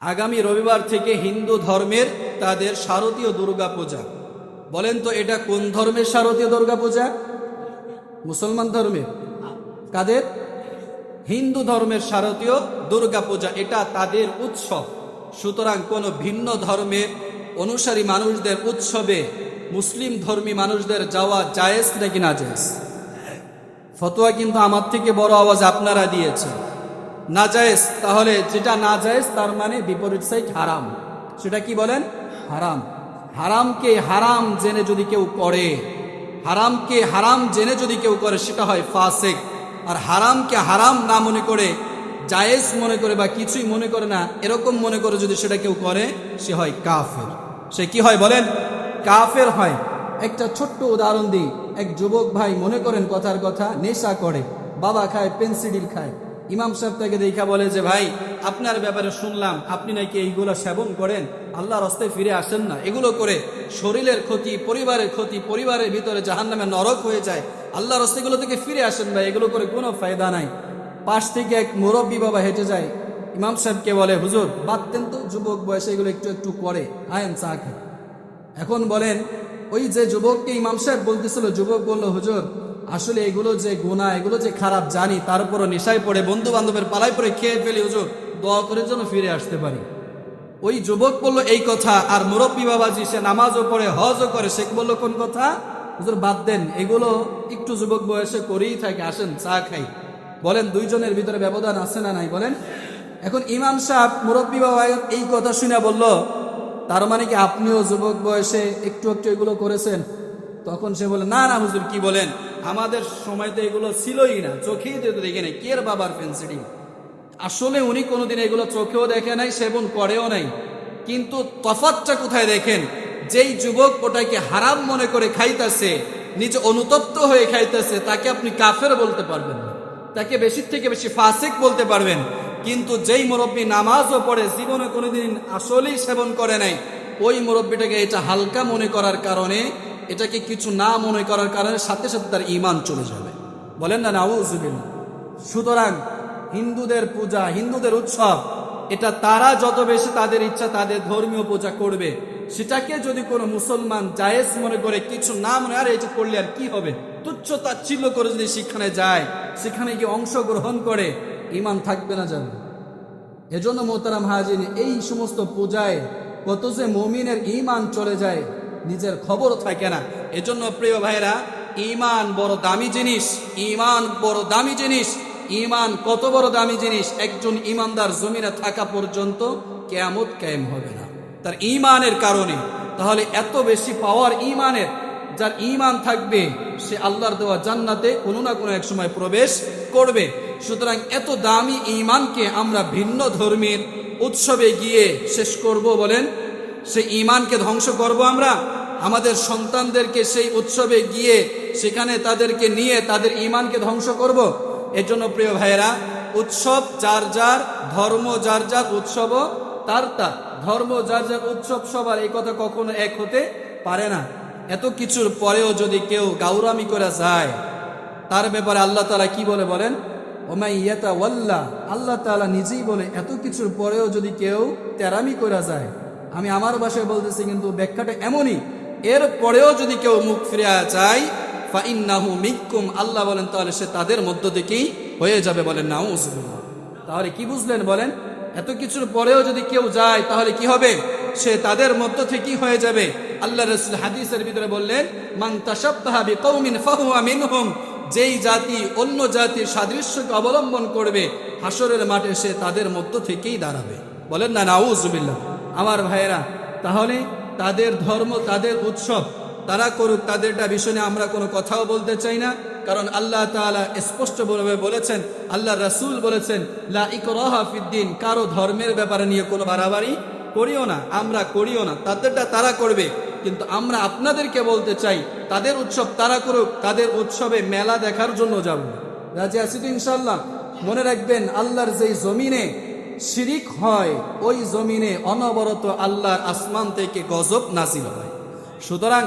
আগামী রবিবার থেকে হিন্দু ধর্মের তাদের শারদীয় দুর্গা পূজা। বলেন তো এটা কোন ধর্মের শারদীয় দুর্গা পূজা? মুসলমান ধর্মের। কাদের? হিন্দু ধর্মের শারদীয় দুর্গা পূজা, এটা তাদের উৎসব। সুতরাং কোনো ভিন্ন ধর্মের অনুসারী মানুষদের উৎসবে মুসলিম ধর্মী মানুষদের যাওয়া জায়েজ নাকি না জায়েজ? ফতোয়া কিন্তু আমার থেকে বড় আওয়াজ আপনারা দিয়েছেন, না জায়েজ। তাহলে যেটা না জায়েজ তার মানে বিপরীত সাইড হারাম। সেটা কি বলেন? হারাম। হারামকে হারাম জেনে যদি কেউ করে, হারামকে হারাম জেনে যদি কেউ করে সেটা হয় ফাসিক। আর হারামকে হারাম না মনে করে, জায়েজ মনে করে বা কিছুই মনে করে না এরকম মনে করে যদি সেটা কেউ করে, সে হয় কাফের। সে কি হয় বলেন? কাফের হয়। একটা ছোট্ট উদাহরণ দিই। এক যুবক ভাই মনে করেন কথার কথা, নেশা করে, বাবা খায়, পেন্সিডিল খায়। ইমাম সাহেব তাকে দেখা বলে যে ভাই, আপনার ব্যাপারে শুনলাম আপনি নাকি এইগুলো সেবন করেন, আল্লাহর রাস্তায় ফিরে আসেন না। এগুলো করে শরীরের ক্ষতি, পরিবারের ক্ষতি, পরিবারের ভিতরে জাহান্নামে নরক হয়ে যায়। আল্লাহর রাস্তাগুলো থেকে ফিরে আসেন ভাই, এগুলো করে কোনো ফায়দা নাই। পাশ থেকে এক মুরব্বী বাবা হেঁটে যায়, ইমাম সাহেবকে বলে হুজুর বাদতেন তো, যুবক বয়সে এগুলো একটু একটু করে, আয়েন চা খান। এখন বলেন, ওই যে যুবককে ইমাম সাহেব বলতেছিল, যুবক বলল হুজুর আসলে এগুলো যে গুনাহ, এগুলো যে খারাপ জানি, তারপরও নেশায় পড়ে বন্ধু বান্ধবের পালায় পড়ে খেয়ে ফেলি, হুজুর দোয়া করে যেন ফিরে আসতে পারি। ওই যুবক বলল এই কথা, আর মুরব্বী বাবাজি সে নামাজও পড়ে হজও করে, সে বলল কোন কথা? হুজুর বাদ দেন, এগুলো একটু যুবক বয়সে করেই থাকে, আসেন চা খাই। বলেন দুইজনের ভিতরে ব্যবধান আছে না নাই বলেন? এখন ইমাম সাহেব মুরব্বী বাবা এই কথা শুনে বলল, তার মানে কি আপনিও যুবক বয়সে একটু একটু এগুলো করেছেন? তখন সে বলে না না হুজুর কি বলেন, আমাদের সময় তো এগুলো ছিলই না, চোখেই তো দেখে নাই, কের বাবার পেন্সিডিং। আসলে উনি কোনোদিন এগুলো চোখেও দেখে নাই, সেবন করেও নাই। কিন্তু তফাৎটা কোথায় দেখেন? যেই যুবক ওটাকে হারাম মনে করে খাইতেছে, নিজে অনুতপ্ত হয়ে খাইতেছে, তাকে আপনি কাফের বলতে পারবেন না, তাকে বেশির থেকে বেশি ফাসিক বলতে পারবেন। কিন্তু যেই মুরব্বী নামাজও পড়ে, জীবনে কোনোদিন আসলেই সেবন করে নাই, ওই মুরব্বীটাকে এটা হালকা মনে করার কারণে, এটাকে কিছু না মনে করার কারণে সাথে সাথে তার ঈমান চলে যাবে। বলেন না নাউযুবিল্লাহ। সুতরাং হিন্দুদের পূজা, হিন্দুদের উৎসব, এটা তারা যত বেশি তাদের ইচ্ছা তাদের ধর্মীয় পূজা করবে, সেটাকে যদি কোনো মুসলমান জায়েজ মনে করে, কিছু না মনে, আর এটা করলে আর কি হবে, তুচ্ছ তাচ্ছিল্য করে যদি সেখানে যায়, সেখানে গিয়ে অংশগ্রহণ করে, ঈমান থাকবে না যাবে। এজন্য মোহতারাম হাজির, এই সমস্ত পূজায় কত যে মুমিনের ঈমান চলে যায়, নিজের খবর থাকে না। এজন্য প্রিয় ভাইরা, ঈমান বড় দামি জিনিস, ঈমান বড় দামি জিনিস। ঈমান কত বড় দামি জিনিস! একজন ঈমানদার জমিনে থাকা পর্যন্ত কিয়ামত কায়েম হবে না তার ঈমানের কারণে। তাহলে এত বেশি পাওয়ার ঈমানের, যার ঈমান থাকবে সে আল্লাহর দেওয়া জান্নাতে কোনো না কোনো এক সময় প্রবেশ করবে। সুতরাং এত দামি ঈমানকে আমরা ভিন্ন ধর্মের উৎসবে গিয়ে শেষ করব? বলেন, সেই ঈমানকে ধ্বংস করব আমরা? আমাদের সন্তানদেরকে সেই উৎসবে গিয়ে সেখানে তাদেরকে নিয়ে তাদের ঈমানকে ধ্বংস করব? এজন্য প্রিয় ভাইয়েরা, উৎসব যার যার, ধর্ম যার যার, উৎসব তার তার। ধর্ম যার যার, উৎসব সবার, এই কথা কখনো এক হতে পারে না। এত কিছুর পরেও যদি কেউ গাউরামি করে যায়, তার ব্যাপারে আল্লাহ তাআলা কি বলে বলেন? ওমাই ইয়াতাওয়াল্লা, আল্লাহ তাআলা নিজেই বলে, এত কিছুর পরেও যদি কেউ তেরামি করে যায়, আমি আমার ভাষায় বলতেছি কিন্তু ব্যাখ্যাটা এমনই, এর পরেও যদি কেউ মুখ ফিরে যায়, ফাইন্নাহু মিনকুম, আল্লাহ বলেন তাহলে সে তাদের মধ্য থেকেই হয়ে যাবে। বলেন নাউযুবিল্লাহ। তাহলে কি বুঝলেন বলেন? এত কিছুর পরেও যদি কেউ যায় তাহলে কি হবে? সে তাদের মধ্য থেকেই হয়ে যাবে। আল্লাহ রাসূল হাদিসের ভিতরে বললেন, মান তাশাব্বাহা বিকওমিন ফাহুয়া মিনহুম, যেই জাতি অন্য জাতির সাদৃশ্যকে অবলম্বন করবে, হাসরের মাঠে সে তাদের মধ্য থেকেই দাঁড়াবে। বলেন না নাউযুবিল্লাহ। আমার ভাইয়েরা, তাহলে তাদের ধর্ম, তাদের উৎসব তারা করুক, তাদেরটা বিষয়ে আমরা কোনো কথাও বলতে চাই না। কারণ আল্লাহ তাআলা স্পষ্টভাবে বলেছেন, আল্লাহ রাসূল বলেছেন, লা ইকরাহা ফিদ্দিন, কারো ধর্মের ব্যাপারে নিয়ে কোনো বাড়াবাড়ি করিও না, আমরা করিও না, তাদেরটা তারা করবে। কিন্তু আমরা আপনাদেরকে বলতে চাই, তাদের উৎসব তারা করুক, তাদের উৎসবে মেলা দেখার জন্য যাব। রাজি আছি তো ইনশাআল্লাহ? মনে রাখবেন, আল্লাহর যেই জমিনে শিরিক হয়, ওই জমিনে অনবরত আল্লাহর আসমান থেকে গজব নাজিল হয়। সুতরাং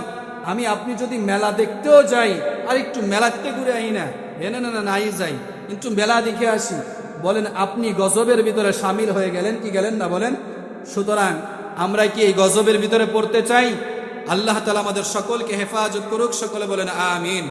আমি আপনি যদি মেলা দেখতেও যাই, আর একটু মেলাতে ঘুরে আই না, না নাই যাই, কিন্তু মেলা দেখে আসি, বলেন আপনি গজবের ভিতরে সামিল হয়ে গেলেন কি গেলেন না? বলেন সুতরাং আমরা কি এই গজবের ভিতরে পড়তে চাই? আল্লাহ তাআলা আমাদের সকলকে হেফাজত করুক, সকলে বলেন আমিন।